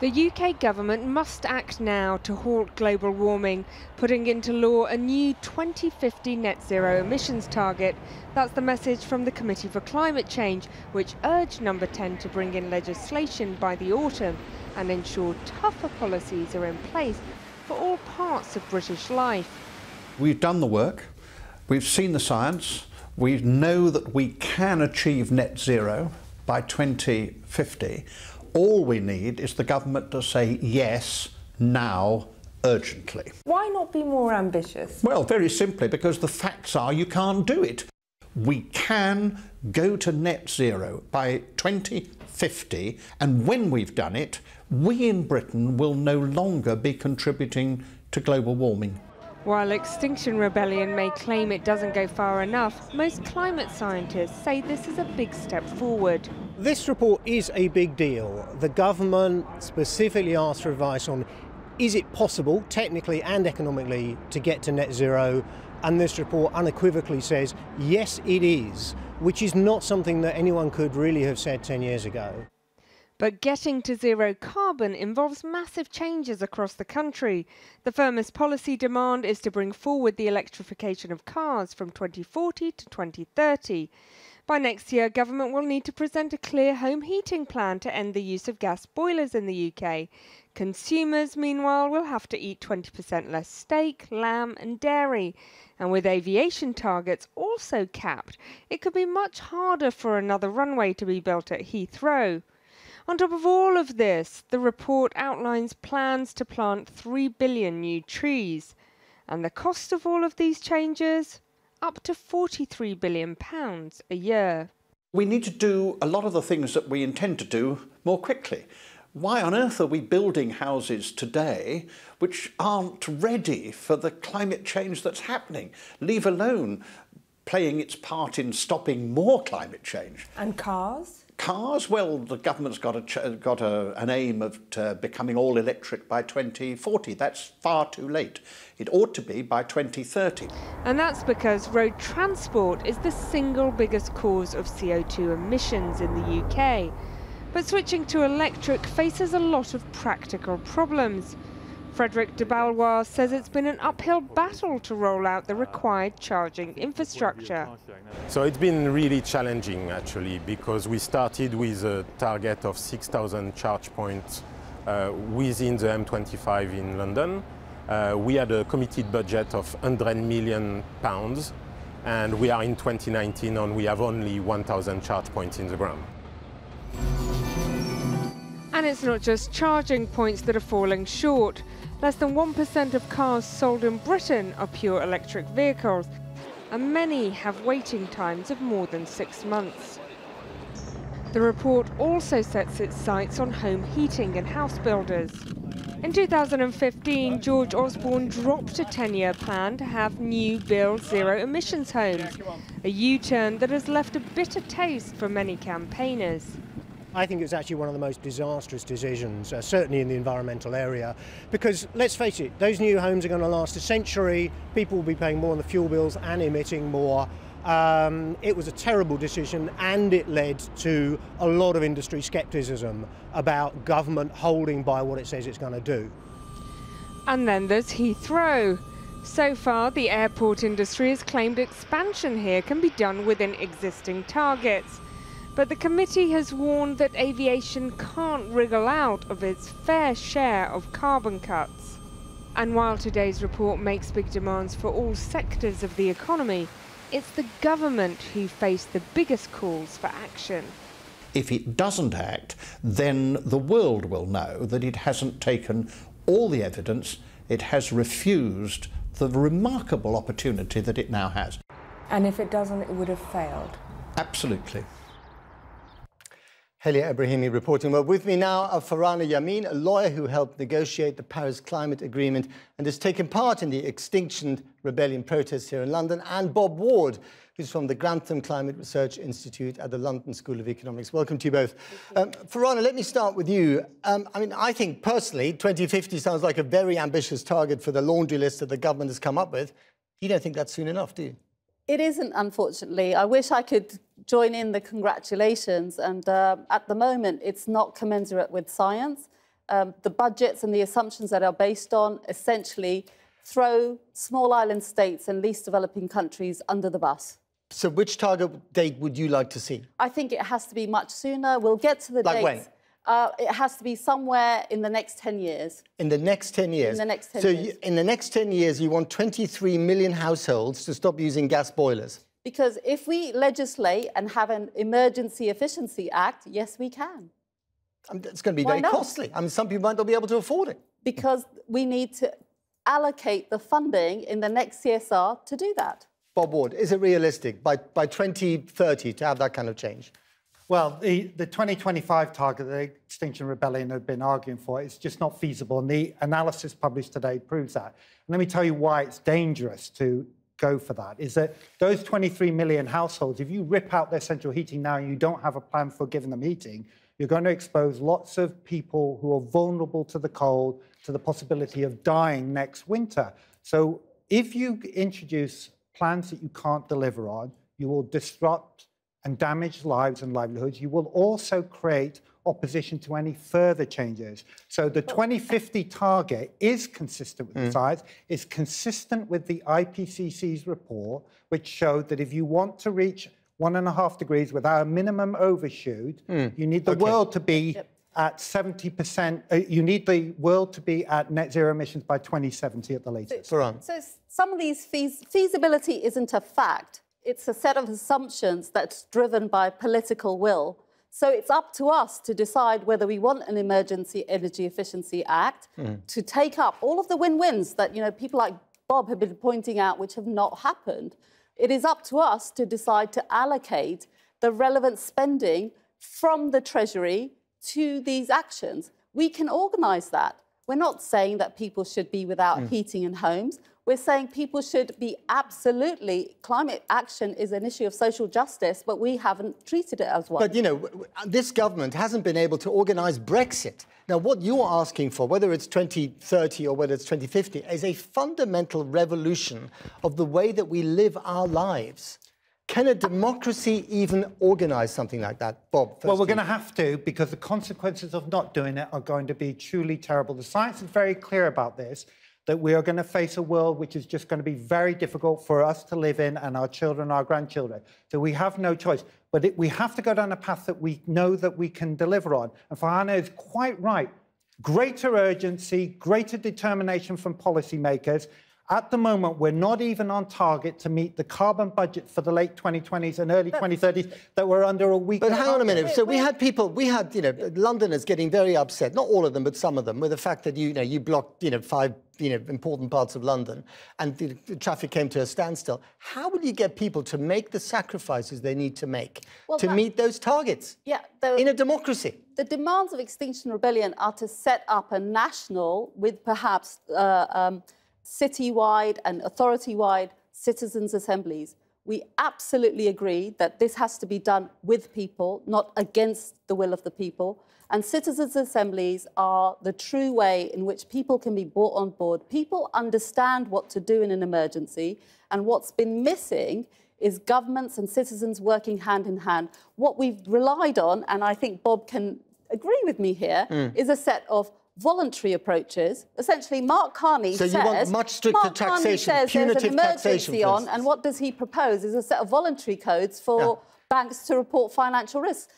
The UK government must act now to halt global warming, putting into law a new 2050 net zero emissions target. That's the message from the Committee for Climate Change, which urged Number 10 to bring in legislation by the autumn and ensure tougher policies are in place for all parts of British life. We've done the work, we've seen the science, we know that we can achieve net zero by 2050. All we need is the government to say yes, now, urgently. Why not be more ambitious? Well, very simply because the facts are you can't do it. We can go to net zero by 2050, and when we've done it, we in Britain will no longer be contributing to global warming. While Extinction Rebellion may claim it doesn't go far enough, most climate scientists say this is a big step forward. This report is a big deal. The government specifically asked for advice on is it possible, technically and economically, to get to net zero? And this report unequivocally says, yes, it is, which is not something that anyone could really have said 10 years ago. But getting to zero carbon involves massive changes across the country. The firmest policy demand is to bring forward the electrification of cars from 2040 to 2030. By next year, government will need to present a clear home heating plan to end the use of gas boilers in the UK. Consumers, meanwhile, will have to eat 20% less steak, lamb and dairy. And with aviation targets also capped, it could be much harder for another runway to be built at Heathrow. On top of all of this, the report outlines plans to plant 3 billion new trees. And the cost of all of these changes? Up to £43 billion a year. We need to do a lot of the things that we intend to do more quickly. Why on earth are we building houses today which aren't ready for the climate change that's happening, leave alone playing its part in stopping more climate change? And cars? Cars? Well, the government's got an aim of becoming all electric by 2040. That's far too late. It ought to be by 2030. And that's because road transport is the single biggest cause of CO2 emissions in the UK. But switching to electric faces a lot of practical problems. Frederick de Ballois says it's been an uphill battle to roll out the required charging infrastructure. So it's been really challenging actually, because we started with a target of 6,000 charge points within the M25 in London. We had a committed budget of £100 million, and we are in 2019 and we have only 1,000 charge points in the ground. And it's not just charging points that are falling short. Less than 1% of cars sold in Britain are pure electric vehicles, and many have waiting times of more than 6 months. The report also sets its sights on home heating and house builders. In 2015, George Osborne dropped a 10-year plan to have new build zero emissions homes, a U-turn that has left a bitter taste for many campaigners. I think it's actually one of the most disastrous decisions, certainly in the environmental area, because let's face it, those new homes are going to last a century, people will be paying more on the fuel bills and emitting more. It was a terrible decision, and it led to a lot of industry scepticism about government holding by what it says it's going to do. And then there's Heathrow. So far, the airport industry has claimed expansion here can be done within existing targets. But the committee has warned that aviation can't wriggle out of its fair share of carbon cuts. And while today's report makes big demands for all sectors of the economy, it's the government who face the biggest calls for action. If it doesn't act, then the world will know that it hasn't taken all the evidence, it has refused the remarkable opportunity that it now has. And if it doesn't, it would have failed. Absolutely. Helia Ebrahimi reporting. Well, with me now are Farhana Yameen, a lawyer who helped negotiate the Paris Climate Agreement and has taken part in the Extinction Rebellion protests here in London, and Bob Ward, who's from the Grantham Climate Research Institute at the London School of Economics. Welcome to you both. Farhana, let me start with you. I think personally, 2050 sounds like a very ambitious target for the laundry list that the government has come up with. You don't think that's soon enough, do you? It isn't, unfortunately. I wish I could join in the congratulations, and at the moment it's not commensurate with science. the budgets and the assumptions that are based on essentially throw small island states and least developing countries under the bus. So which target date would you like to see? I think it has to be much sooner. We'll get to the dates. Like when? It has to be somewhere in the next 10 years. In the next 10 years? In the next 10 years. So in the next 10 years, you want 23 million households to stop using gas boilers? Because if we legislate and have an Emergency Efficiency Act, yes, we can. It's going to be very costly. I mean, some people might not be able to afford it. Because we need to allocate the funding in the next CSR to do that. Bob Ward, is it realistic by 2030 to have that kind of change? Well, the 2025 target that Extinction Rebellion have been arguing for is just not feasible, and the analysis published today proves that. And let me tell you why it's dangerous to go for that, is that those 23 million households, if you rip out their central heating now and you don't have a plan for giving them heating, you're going to expose lots of people who are vulnerable to the cold, to the possibility of dying next winter. So if you introduce plans that you can't deliver on, you will disrupt and damage lives and livelihoods. You will also create opposition to any further changes. So the 2050 target is consistent with the science, is consistent with the IPCC's report, which showed that if you want to reach 1.5 degrees without a minimum overshoot, you need the world to be at 70%, you need the world to be at net zero emissions by 2070 at the latest. So some of these feasibility isn't a fact. It's a set of assumptions that's driven by political will. So it's up to us to decide whether we want an Emergency Energy Efficiency Act to take up all of the win-wins that, you know, people like Bob have been pointing out, which have not happened. It is up to us to decide to allocate the relevant spending from the Treasury to these actions. We can organise that. We're not saying that people should be without heating in homes. We're saying people should be absolutely... Climate action is an issue of social justice, but we haven't treated it as one. But, you know, this government hasn't been able to organise Brexit. Now, what you're asking for, whether it's 2030 or whether it's 2050, is a fundamental revolution of the way that we live our lives. Can a democracy even organise something like that? Bob, well, we're going to have to, because the consequences of not doing it are going to be truly terrible. The science is very clear about this, that we are going to face a world which is just going to be very difficult for us to live in and our children, our grandchildren. So we have no choice. But we have to go down a path that we know that we can deliver on. And Farhana is quite right. Greater urgency, greater determination from policymakers. At the moment, we're not even on target to meet the carbon budget for the late 2020s and early 2030s that we're under a week. But hang on a minute. So we had, you know, Londoners getting very upset, not all of them, but some of them, with the fact that, you know, you blocked, 5, important parts of London and the traffic came to a standstill. How will you get people to make the sacrifices they need to make to meet those targets in a democracy? The demands of Extinction Rebellion are to set up a national, with perhaps city-wide and authority-wide citizens' assemblies. We absolutely agree that this has to be done with people, not against the will of the people. And citizens' assemblies are the true way in which people can be brought on board. People understand what to do in an emergency, and what's been missing is governments and citizens working hand in hand. What we've relied on, and I think Bob can agree with me here, is a set of voluntary approaches. Essentially, Mark Carney says... So you want much stricter taxation, punitive taxation, on, and what does he propose is a set of voluntary codes for banks to report financial risks.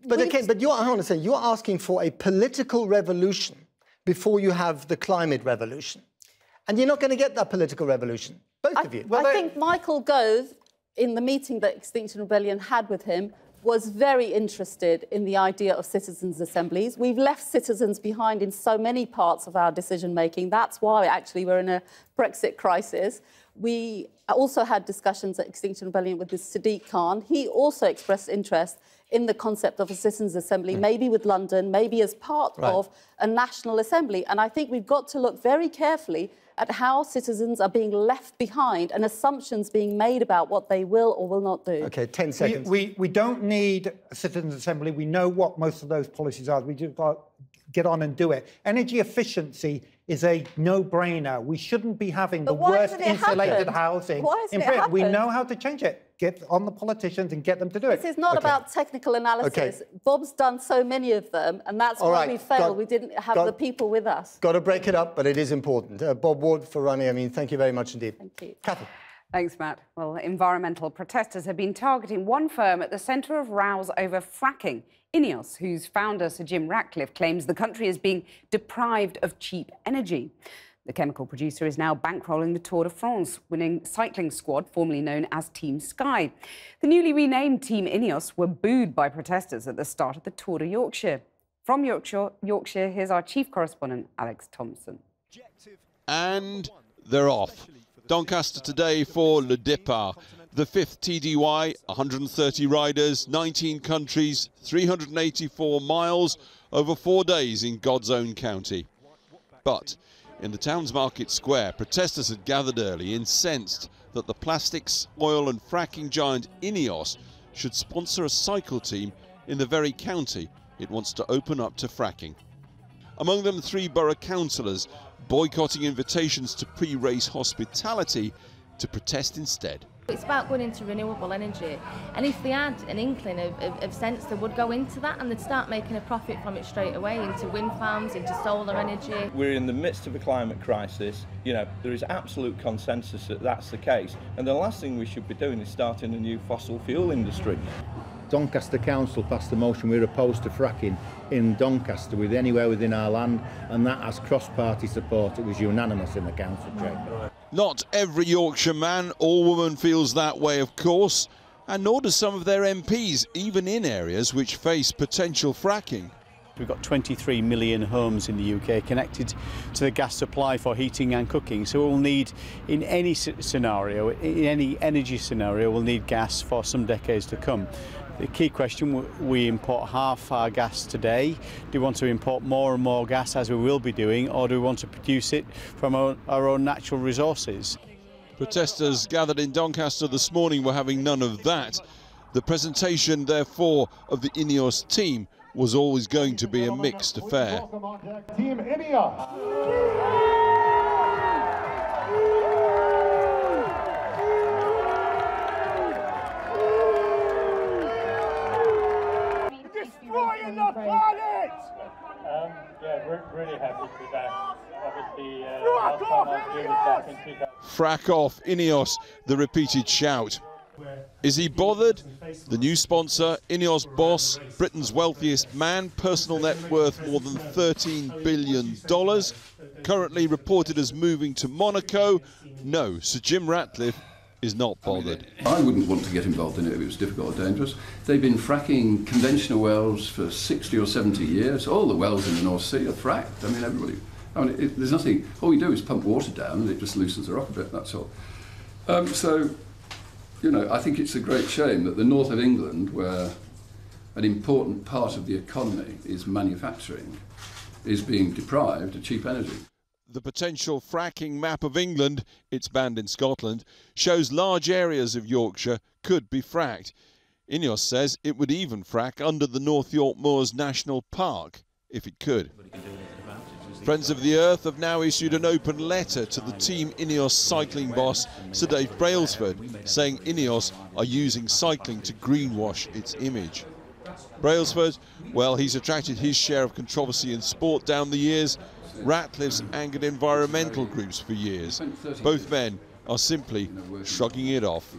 But again, you're asking for a political revolution before you have the climate revolution. And you're not going to get that political revolution, both of you. I think Michael Gove, in the meeting that Extinction Rebellion had with him, was very interested in the idea of citizens' assemblies. We've left citizens behind in so many parts of our decision-making. That's why, actually, we're in a Brexit crisis. We also had discussions at Extinction Rebellion with Sadiq Khan. He also expressed interest in the concept of a citizens' assembly, maybe with London, maybe as part of a national assembly. And I think we've got to look very carefully at how citizens are being left behind and assumptions being made about what they will or will not do. OK, 10 seconds. We don't need a citizens' assembly. We know what most of those policies are. We just got get on and do it. Energy efficiency is a no-brainer. We shouldn't be having the worst insulated housing in Britain. We know how to change it. Get on the politicians and get them to do it. This is not about technical analysis. Bob's done so many of them, and that's why we failed. We didn't have the people with us. Got to break it up, but it is important. Bob Ward, Farani, I mean, thank you very much indeed. Thank you. Cathy. Thanks, Matt. Well, environmental protesters have been targeting one firm at the centre of rows over fracking. INEOS, whose founder, Sir Jim Ratcliffe, claims the country is being deprived of cheap energy. The chemical producer is now bankrolling the Tour de France, winning cycling squad formerly known as Team Sky. The newly renamed Team INEOS were booed by protesters at the start of the Tour de Yorkshire. From Yorkshire, here's our chief correspondent, Alex Thompson. And they're off. Doncaster today for Le Départ, the 5th TDY, 130 riders, 19 countries, 384 miles over 4 days in God's own county. But in the town's market square, protesters had gathered early, incensed that the plastics, oil and fracking giant INEOS should sponsor a cycle team in the very county it wants to open up to fracking. Among them, 3 borough councillors boycotting invitations to pre-race hospitality to protest instead. It's about going into renewable energy, and if they had an inkling of sense, they would go into that and they'd start making a profit from it straight away, into wind farms, into solar energy. We're in the midst of a climate crisis. You know, there is absolute consensus that that's the case, and the last thing we should be doing is starting a new fossil fuel industry. Doncaster Council passed a motion we're opposed to fracking in Doncaster with anywhere within our land, and that has cross-party support. It was unanimous in the council chamber. Not every Yorkshire man or woman feels that way, of course, and nor do some of their MPs, even in areas which face potential fracking. We've got 23 million homes in the UK connected to the gas supply for heating and cooking, so we'll need, in any scenario, in any energy scenario, we'll need gas for some decades to come. The key question, we import half our gas today. Do we want to import more and more gas, as we will be doing, or do we want to produce it from our own natural resources? Protesters gathered in Doncaster this morning were having none of that. The presentation, therefore, of the INEOS team was always going to be a mixed affair. Team INEOS. Destroying the planet! Yeah, we're really happy to be back. Obviously, last time I was back in 2000. Frack off, INEOS, the repeated shout. Is he bothered? The new sponsor, INEOS boss, Britain's wealthiest man, personal net worth more than $13 billion, currently reported as moving to Monaco. No, Sir Jim Ratcliffe is not bothered. I wouldn't want to get involved in it if it was difficult or dangerous. They've been fracking conventional wells for 60 or 70 years. All the wells in the North Sea are fracked. I mean, everybody. There's nothing. All we do is pump water down and it just loosens the rock a bit, that's all. So, you know, I think it's a great shame that the north of England, where an important part of the economy is manufacturing, is being deprived of cheap energy. The potential fracking map of England, it's banned in Scotland, shows large areas of Yorkshire could be fracked. INEOS says it would even frack under the North York Moors National Park, if it could. Friends of the Earth have now issued an open letter to the Team INEOS cycling boss, Sir Dave Brailsford, saying INEOS are using cycling to greenwash its image. Brailsford, well, he's attracted his share of controversy in sport down the years. Ratcliffe's angered environmental groups for years. Both men are simply shrugging it off.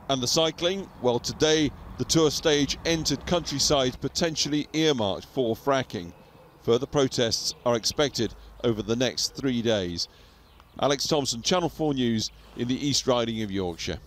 And the cycling? Well, today the tour stage entered countryside potentially earmarked for fracking. Further protests are expected over the next 3 days. Alex Thompson, Channel 4 News in the East Riding of Yorkshire.